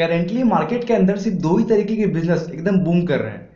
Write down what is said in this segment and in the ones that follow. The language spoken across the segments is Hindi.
करेंटली मार्केट के अंदर सिर्फ दो ही तरीके के बिजनेस एकदम बूम कर रहे हैं।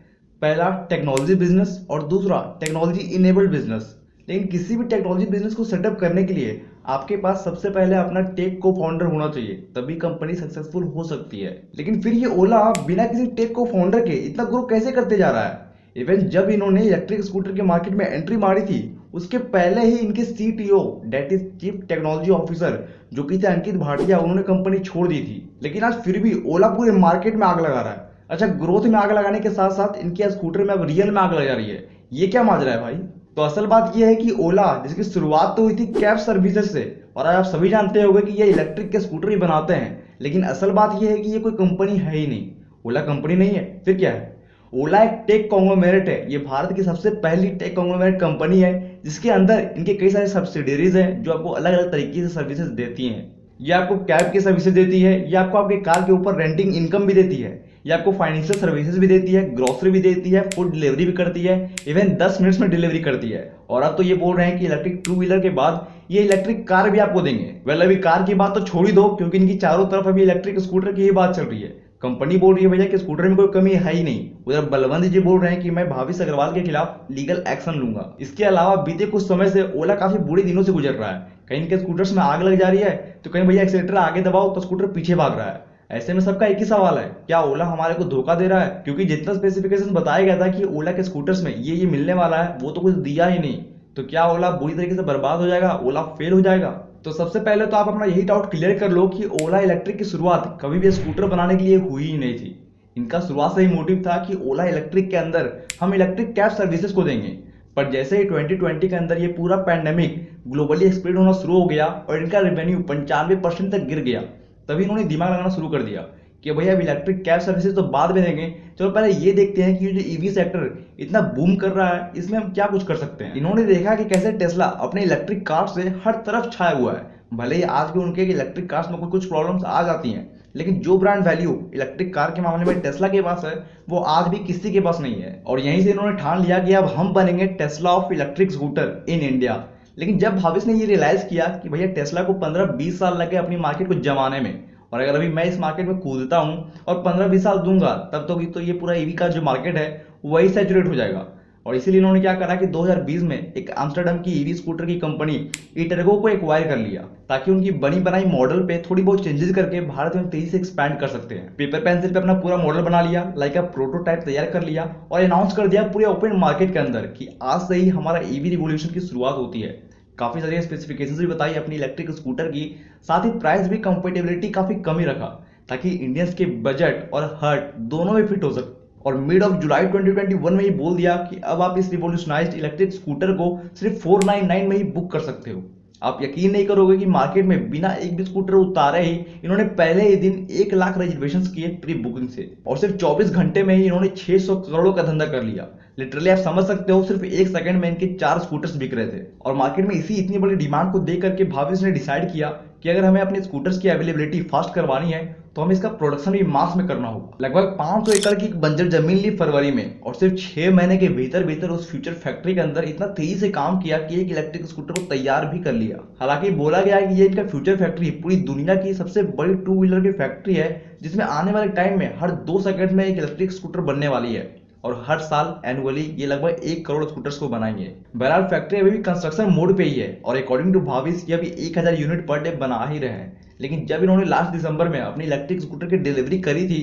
पहला टेक्नोलॉजी बिजनेस और दूसरा टेक्नोलॉजी इनेबल्ड बिजनेस। लेकिन किसी भी टेक्नोलॉजी बिजनेस को सेटअप करने के लिए आपके पास सबसे पहले अपना टेक को फाउंडर होना चाहिए, तभी कंपनी सक्सेसफुल हो सकती है। लेकिन फिर ये ओला बिना किसी टेक को फाउंडर के इतना ग्रो कैसे करते जा रहा है? इवन जब इन्होंने इलेक्ट्रिक स्कूटर के मार्केट में एंट्री मारी थी, उसके पहले ही इनके CTO that is chief technology officer जो कि थे अंकित भाटिया, उन्होंने कंपनी छोड़ दी थी। लेकिन आज फिर भी ओला पूरे मार्केट में आग लगा रहा है। अच्छा, ग्रोथ में आग लगाने के साथ साथ इनके स्कूटर में अब रियल में आग लगा रही है। ये क्या माजरा है भाई? तो असल बात यह है कि ओला, जिसकी शुरुआत तो हुई थी कैब सर्विसेज से, और आज आप सभी जानते होंगे कि ये इलेक्ट्रिक के स्कूटर भी बनाते हैं, लेकिन असल बात यह है कि ये कोई कंपनी है ही नहीं। ओला कंपनी नहीं है, फिर क्या है? ओला एक टेक कॉन्ग्लोमेरेट है। ये भारत की सबसे पहली टेक कॉन्ग्लोमेरेट कंपनी है, जिसके अंदर इनके कई सारे सब्सिडरीज हैं जो आपको अलग अलग तरीके से सर्विसेज देती हैं। ये आपको कैब की सर्विसेज देती है, ये आपको आपके कार के ऊपर रेंटिंग इनकम भी देती है, ये आपको फाइनेंशियल सर्विसेज भी देती है, ग्रोसरी भी देती है, फूड डिलीवरी भी करती है, इवन 10 मिनट्स में डिलीवरी करती है। और अब तो ये बोल रहे हैं कि इलेक्ट्रिक टू व्हीलर के बाद ये इलेक्ट्रिक कार भी आपको देंगे। वेल, अभी कार की बात तो छोड़ ही दो, क्योंकि इनकी चारों तरफ अभी इलेक्ट्रिक स्कूटर की ही बात चल रही है। कंपनी बोल रही है भैया कि स्कूटर में कोई कमी है ही नहीं। उधर बलवंत जी बोल रहे हैं कि मैं भाविश अग्रवाल के खिलाफ लीगल एक्शन लूंगा। इसके अलावा बीते कुछ समय से ओला काफी बुरे दिनों से गुजर रहा है। कहीं इनके स्कूटर्स में आग लग जा रही है, तो कहीं भैया एक्सीलेटर आगे दबाओ तो स्कूटर पीछे भाग रहा है। ऐसे में सबका एक ही सवाल है, क्या ओला हमारे को धोखा दे रहा है? क्योंकि जितना स्पेसिफिकेशन बताया गया था कि ओला के स्कूटर्स में ये मिलने वाला है, वो तो कुछ दिया ही नहीं। तो क्या ओला बुरी तरीके से बर्बाद हो जाएगा? ओला फेल हो जाएगा? तो सबसे पहले तो आप अपना यही डाउट क्लियर कर लो कि ओला इलेक्ट्रिक की शुरुआत कभी भी स्कूटर बनाने के लिए हुई ही नहीं थी। इनका शुरुआत से ही मोटिव था कि ओला इलेक्ट्रिक के अंदर हम इलेक्ट्रिक कैब सर्विसेज को देंगे। पर जैसे ही 2020 के अंदर ये पूरा पैंडेमिक ग्लोबली स्प्रेड होना शुरू हो गया और इनका रेवेन्यू 95% तक गिर गया, तभी इन्होंने दिमाग लगाना शुरू कर दिया कि भैया अब इलेक्ट्रिक कैब सर्विसेज तो बाद में देंगे, चलो पहले ये देखते हैं कि ये जो ईवी सेक्टर इतना बूम कर रहा है, इसमें हम क्या कुछ कर सकते हैं। इन्होंने देखा कि कैसे टेस्ला अपने इलेक्ट्रिक कार से हर तरफ छाया हुआ है। भले ही आज भी उनके इलेक्ट्रिक कार्स में कुछ प्रॉब्लम्स आ जाती हैं, लेकिन जो ब्रांड वैल्यू इलेक्ट्रिक कार के मामले में टेस्ला के पास है, वो आज भी किसी के पास नहीं है। और यहीं से इन्होंने ठान लिया कि अब हम बनेंगे Tesla of electric scooter in India. लेकिन जब भाविश ने ये रियलाइज किया कि भैया टेस्ला को 15-20 साल लगे अपनी मार्केट को जमाने में, और अगर अभी मैं इस मार्केट में कूदता हूं और 15-20 साल दूंगा, तब तो ये पूरा ईवी का जो मार्केट है वही सैचुरेट हो जाएगा। और इसीलिए इन्होंने क्या करा कि 2020 में एक आम्स्टरडम की ईवी स्कूटर की कंपनी ईटरगो को एक्वायर कर लिया, ताकि उनकी बनी बनाई मॉडल पे थोड़ी बहुत चेंजेस करके भारत में तेजी से एक्सपैंड कर सकते हैं। पेपर पेंसिल पे अपना पूरा मॉडल बना लिया, लाइक प्रोटोटाइप तैयार कर लिया और अनाउंस कर दिया पूरे ओपन मार्केट के अंदर कि आज से ही हमारा ईवी रिवोल्यूशन की शुरुआत होती है। काफी सारी स्पेसिफिकेशंस भी बताई अपनी इलेक्ट्रिक स्कूटर की, साथ ही प्राइस भी कंफर्टेबिलिटी काफी कम ही रखा, ताकि इंडियंस के बजट और हर्ट दोनों में फिट हो सके। और मिड ऑफ जुलाई 2021 में ही बोल दिया कि अब आप इस रिवोल्यूशनाइज्ड इलेक्ट्रिक स्कूटर को सिर्फ 499 में ही बुक कर सकते हो। आप यकीन नहीं करोगे कि मार्केट में बिना एक भी स्कूटर उतारे ही इन्होंने पहले ही दिन 1 लाख रजिस्ट्रेशन किए प्री बुकिंग से, और सिर्फ 24 घंटे में ही इन्होंने 600 करोड़ का धंधा कर लिया। लिटरली आप समझ सकते हो, सिर्फ 1 सेकंड में इनके 4 स्कूटर्स बिक रहे थे। और मार्केट में इतनी बड़ी डिमांड को देख करके भाविश ने डिसाइड किया कि अगर हमें अपने स्कूटर्स की अवेलेबिलिटी फास्ट करवानी है, तो हमें इसका प्रोडक्शन भी मास में करना होगा। लगभग 500 एकड़ की बंजर जमीन ली फरवरी में, और सिर्फ 6 महीने के भीतर भीतर उस फ्यूचर फैक्ट्री के अंदर इतना तेजी से काम किया कि एक इलेक्ट्रिक स्कूटर को तैयार भी कर लिया। हालांकि बोला गया है कि ये इनका फ्यूचर फैक्ट्री पूरी दुनिया की सबसे बड़ी टू व्हीलर की फैक्ट्री है, जिसमें आने वाले टाइम में हर 2 सेकंड में एक इलेक्ट्रिक स्कूटर बनने वाली है, और हर साल एनुअली ये लगभग 1 करोड़ स्कूटर्स को बनाएंगे। बहरहाल फैक्ट्री अभी भी कंस्ट्रक्शन मोड पे ही है, और अकॉर्डिंग टू भाविश ये अभी 1000 यूनिट पर डे बना ही रहे हैं। लेकिन जब इन्होंने लास्ट दिसंबर में अपनी इलेक्ट्रिक स्कूटर की डिलीवरी करी थी,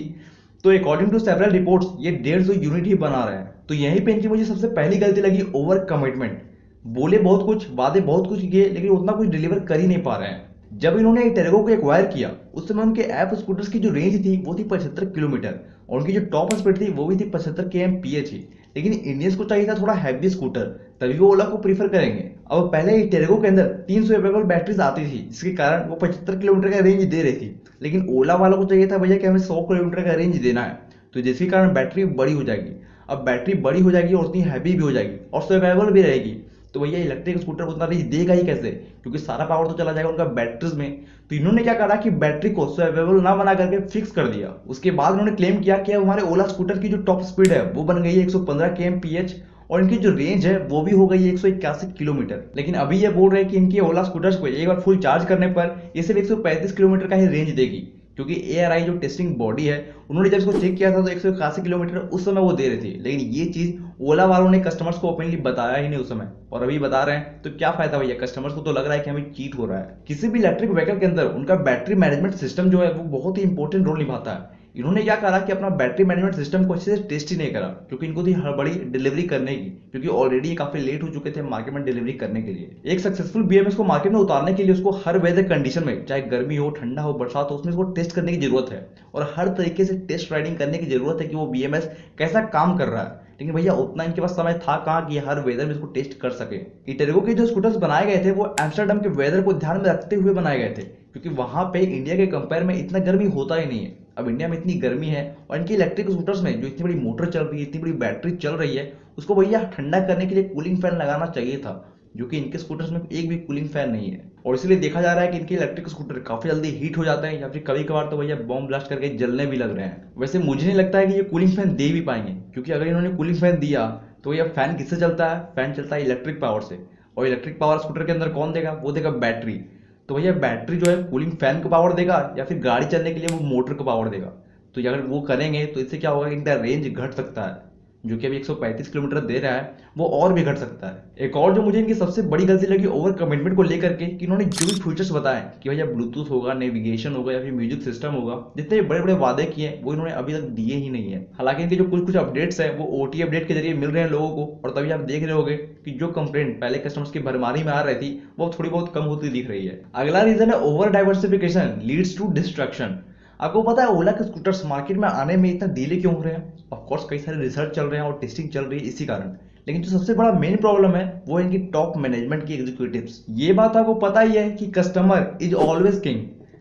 तो अकॉर्डिंग टू सेवरल रिपोर्ट्स ये 150 यूनिट ही बना रहे हैं। तो यहीं पे इनकी मुझे सबसे पहली गलती लगी, ओवर कमिटमेंट। बोले बहुत कुछ, वादे बहुत कुछ किए, लेकिन उतना कुछ डिलीवर कर ही नहीं पा रहे हैं। जब इन्होंने टेरेगो को एक्वायर किया, उस समय उनके ऐप स्कूटर्स की जो रेंज थी वो थी 75 किलोमीटर, और उनकी जो टॉप स्पीड थी वो भी थी 75 kmph ही। लेकिन इंडियंस को चाहिए था थोड़ा हैवी स्कूटर, तभी वो ओला को प्रीफर करेंगे। अब पहले ही टेरेगो के अंदर 300 अवेलेबल बैटरीज आती थी, जिसके कारण वो 75 किलोमीटर का रेंज दे रही थी। लेकिन ओला वालों को चाहिए था भैया कि हमें 100 किलोमीटर का रेंज देना है, तो जिसके कारण बैटरी बड़ी हो जाएगी। अब बैटरी बड़ी हो जाएगी और उतनी हैवी भी हो जाएगी और सर्वाइवल भी रहेगी, तो भैया इलेक्ट्रिक स्कूटर उतना रेंज देगा ही कैसे? क्योंकि सारा पावर तो चला जाएगा उनका बैटरीज में। तो इन्होंने क्या करा कि बैटरी को सर्वाइवल ना बना करके फिक्स कर दिया। उसके बाद उन्होंने क्लेम किया कि अब हमारे ओला स्कूटर की जो टॉप स्पीड है वो बन गई है 115 kmph, और इनकी जो रेंज है वो भी हो गई है 181 किलोमीटर। लेकिन अभी ये बोल रहे हैं कि इनकी ओला स्कूटर्स को एक बार फुल चार्ज करने पर ये सिर्फ 135 किलोमीटर का ही रेंज देगी, क्योंकि ARI जो टेस्टिंग बॉडी है, उन्होंने जब इसको चेक किया था तो 181 किलोमीटर उस समय वो दे रही थी, लेकिन ये चीज़ ओला वालों ने कस्टमर्स को ओपनली बताया ही नहीं उस समय, और अभी बता रहे हैं। तो क्या फायदा भैया, कस्टमर्स को तो लग रहा है कि हमें चीट हो रहा है। किसी भी इलेक्ट्रिक व्हीकल के अंदर उनका बैटरी मैनेजमेंट सिस्टम जो है वो बहुत ही इंपॉर्टेंट रोल निभाता है। इन्होंने क्या करा कि अपना बैटरी मैनेजमेंट सिस्टम को अच्छे से टेस्ट ही नहीं करा, क्योंकि इनको थी हड़बड़ी डिलीवरी करने की, क्योंकि ऑलरेडी ये काफी लेट हो चुके थे मार्केट में डिलीवरी करने के लिए। एक सक्सेसफुल BMS को मार्केट में उतारने के लिए उसको हर वेदर कंडीशन में, चाहे गर्मी हो, ठंडा हो, बरसात हो, उसमें उसको टेस्ट करने की जरूरत है, और हर तरीके से टेस्ट राइडिंग करने की जरूरत है कि वो BMS कैसा काम कर रहा है। लेकिन भैया उतना इनके पास समय था कहाँ कि हर वेदर में इसको टेस्ट कर सके। इटेरगो के जो स्कूटर्स बनाए गए थे वो एम्स्टर्डम के वेदर को ध्यान में रखते हुए बनाए गए थे, क्योंकि वहां पे इंडिया के कंपेयर में इतना गर्मी होता ही नहीं है। अब इंडिया में इतनी गर्मी है, और इनकी इलेक्ट्रिक स्कूटर्स में जो इतनी बड़ी मोटर चल रही है, इतनी बड़ी बैटरी चल रही है, उसको भैया ठंडा करने के लिए कूलिंग फैन लगाना चाहिए था, जो कि इनके स्कूटर्स में एक भी कूलिंग फैन नहीं है। और इसलिए देखा जा रहा है कि इनके इलेक्ट्रिक स्कूटर काफी जल्दी हीट हो जाते हैं, या फिर कभी कभार तो भैया बॉम्ब ब्लास्ट करके जलने भी लग रहे हैं। वैसे मुझे नहीं लगता है कि ये कूलिंग फैन दे भी पाएंगे, क्योंकि अगर इन्होंने कूलिंग फैन दिया तो भैया फैन किससे चलता है? फैन चलता है इलेक्ट्रिक पावर से, और इलेक्ट्रिक पावर स्कूटर के अंदर कौन देगा? वो देगा बैटरी। तो भैया बैटरी जो है कूलिंग फैन को पावर देगा, या फिर गाड़ी चलने के लिए वो मोटर को पावर देगा। तो अगर वो करेंगे तो इससे क्या होगा कि इनका रेंज घट सकता है, जो कि अभी 135 किलोमीटर दे रहा है वो और भी घट सकता है। एक और जो मुझे इनकी सबसे बड़ी गलती लगी ओवर कमिटमेंट को लेकर के, कि इन्होंने जो भी फीचर्स बताए कि भैया ब्लूटूथ होगा, नेविगेशन होगा, या फिर म्यूजिक सिस्टम होगा, जितने बड़े बड़े वादे किए वो इन्होंने अभी तक दिए ही नहीं है। हालांकि इनके जो कुछ कुछ अपडेट्स है वो OTA अपडेट के जरिए मिल रहे हैं लोगों को, और तभी आप देख रहे होगे कि जो कंप्लेंट पहले कस्टमर्स की भरमारी में आ रही थी वो थोड़ी बहुत कम होती दिख रही है। अगला रीजन है over diversification leads to destruction. आपको पता है ओला के स्कूटर्स मार्केट में आने में इतना डिले क्यों हो रहे हैं? ऑफ कोर्स कई सारे रिसर्च चल रहे हैं और टेस्टिंग चल रही है इसी कारण, लेकिन जो सबसे बड़ा मेन प्रॉब्लम है वो है इनकी टॉप मैनेजमेंट की एग्जीक्यूटिव्स। ये बात आपको पता ही है कि कस्टमर इज ऑलवेज किंग,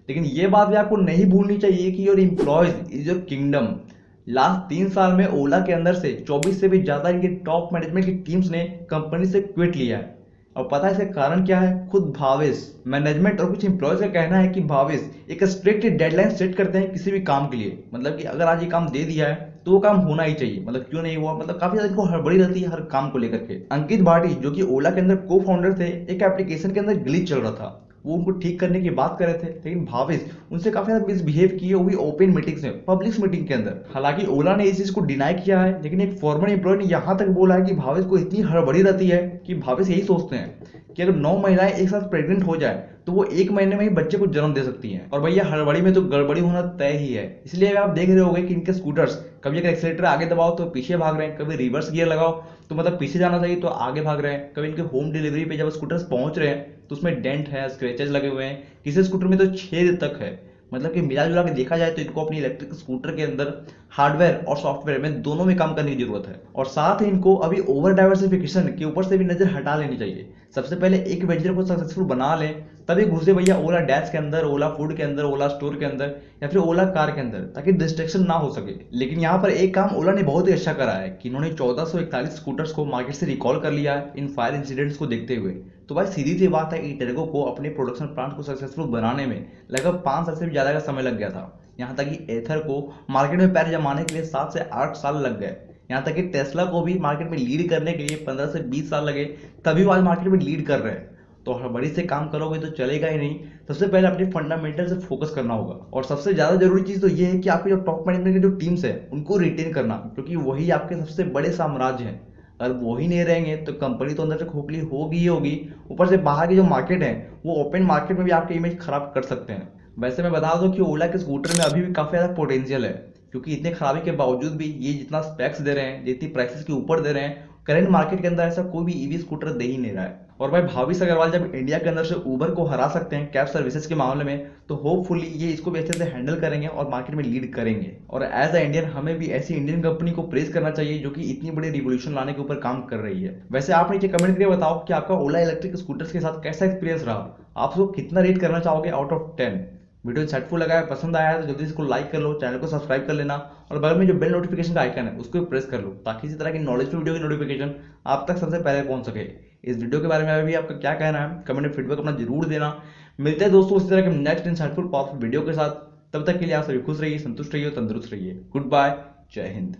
लेकिन ये बात भी आपको नहीं भूलनी चाहिए कि your employees is your kingdom. Last 3 साल में ओला के अंदर से 24 से भी ज्यादा इनके टॉप मैनेजमेंट की टीम्स ने कंपनी से क्विट लिया है। और पता है इसका कारण क्या है? खुद भावेश, मैनेजमेंट और कुछ एम्प्लॉयज का कहना है कि भावेश एक स्ट्रिक्ट डेडलाइन सेट करते हैं किसी भी काम के लिए, मतलब कि अगर आज ये काम दे दिया है तो वो काम होना ही चाहिए, मतलब क्यों नहीं हुआ, मतलब काफी ज्यादा इनको हड़बड़ी रहती है हर काम को लेकर के। अंकित भाटी जो कि ओला के अंदर को फाउंडर थे, एक एप्लीकेशन के अंदर ग्लिच चल रहा था, वो उनको ठीक करने की बात कर रहे थे, लेकिन भावेश उनसे काफी ज्यादा मिसबिहेव किए, वो भी ओपन मीटिंग्स में, पब्लिक मीटिंग के अंदर। हालांकि ओला ने इस चीज को डिनाई किया है, लेकिन एक फॉर्मर एम्प्लॉय ने यहां तक बोला है कि भावेश को इतनी हड़बड़ी रहती है कि भावेश यही सोचते हैं कि अगर 9 महिलाएं एक साथ प्रेग्नेंट हो जाए तो वो 1 महीने में ही बच्चे को जन्म दे सकती हैं। और भैया हड़बड़ी में तो गड़बड़ी होना तय ही है, इसलिए आप देख रहे होंगे कि इनके स्कूटर्स कभी अगर एक्सीलेटर आगे दबाओ तो पीछे भाग रहे हैं, कभी रिवर्स गियर लगाओ तो मतलब पीछे जाना चाहिए तो आगे भाग रहे हैं, कभी इनके होम डिलीवरी पे जब स्कूटर्स पहुंच रहे हैं तो उसमें डेंट है, स्क्रैचेस लगे हुए हैं, किसी स्कूटर में तो छेद तक है। मतलब कि मिला जुला के देखा जाए तो इनको अपनी इलेक्ट्रिक स्कूटर के अंदर हार्डवेयर और सॉफ्टवेयर में दोनों में काम करने की जरूरत है, और साथ ही इनको अभी ओवर डाइवर्सिफिकेशन के ऊपर से भी नजर हटा लेनी चाहिए। सबसे पहले एक वेंचर को सक्सेसफुल बना लें, तभी घुसे भैया ओला डैश के अंदर, ओला फूड के अंदर, ओला स्टोर के अंदर, या फिर ओला कार के अंदर, ताकि डिस्ट्रैक्शन ना हो सके। लेकिन यहाँ पर एक काम ओला ने बहुत ही अच्छा करा है कि इन्होंने 1441 स्कूटर्स को मार्केट से रिकॉल कर लिया है इन फायर इंसिडेंट्स को देखते हुए। तो भाई सीधी सी बात है, इटेरगो को अपने प्रोडक्शन प्लांट को सक्सेसफुल बनाने में लगभग 5 साल से भी ज्यादा का समय लग गया था। यहाँ तक कि एथर को मार्केट में पैर जमाने के लिए 7 से 8 साल लग गए। यहाँ तक कि टेस्ला को भी मार्केट में लीड करने के लिए 15 से 20 साल लगे, तभी वो आज मार्केट में लीड कर रहे हैं। तो हड़बड़ी से काम करोगे तो चलेगा ही नहीं। सबसे पहले अपने फंडामेंटल से फोकस करना होगा, और सबसे ज्यादा जरूरी चीज तो ये है कि आपके जो टॉप मैनेजमेंट की जो टीम्स है उनको रिटेन करना, क्योंकि वही आपके सबसे बड़े साम्राज्य हैं। अगर वो ही नहीं रहेंगे तो कंपनी तो अंदर से खोखली होगी ही होगी, ऊपर से बाहर की जो मार्केट है वो ओपन मार्केट में भी आपकी इमेज खराब कर सकते हैं। वैसे मैं बता दूं कि ओला के स्कूटर में अभी भी काफी ज्यादा पोटेंशियल है, क्योंकि इतने खराबी के बावजूद भी ये जितना स्पेक्स दे रहे हैं, जितनी प्राइसेस के ऊपर दे रहे हैं, करंट मार्केट के अंदर ऐसा कोई भी ईवी स्कूटर दे ही नहीं रहा है। और भाई भाविश अग्रवाल जब इंडिया के अंदर से उबर को हरा सकते हैं कैब सर्विसेज के मामले में, तो होपफुली ये इसको भी अच्छे से हैंडल करेंगे और मार्केट में लीड करेंगे। और एज अ इंडियन हमें भी ऐसी इंडियन कंपनी को प्रेज करना चाहिए जो कि इतनी बड़ी रिवोल्यूशन लाने के ऊपर काम कर रही है। वैसे आप नीचे कमेंट करके बताओ कि आपका ओला इलेक्ट्रिक स्कूटर्स के साथ कैसा एक्सपीरियंस रहा, आप उसको कितना रेट करना चाहोगे आउट ऑफ 10। वीडियो इंसाइटफुल लगा है, पसंद आया है तो जल्दी से इसको लाइक कर लो, चैनल को सब्सक्राइब कर लेना, और बगल में जो बेल नोटिफिकेशन का आइकन है उसको भी प्रेस कर लो, ताकि इसी तरह की नॉलेजफुल वीडियो की नोटिफिकेशन आप तक सबसे पहले पहुंच सके। इस वीडियो के बारे में भी आपका क्या कहना है कमेंट में फीडबैक अपना जरूर देना। मिलते हैं दोस्तों इसी तरह के नेक्स्ट इंसाइटफुल पावरफुल वीडियो के साथ। तब तक के लिए आप सभी खुश रहिए, संतुष्ट रहिए, तंदुरुस्त रहिए। गुड बाय, जय हिंद।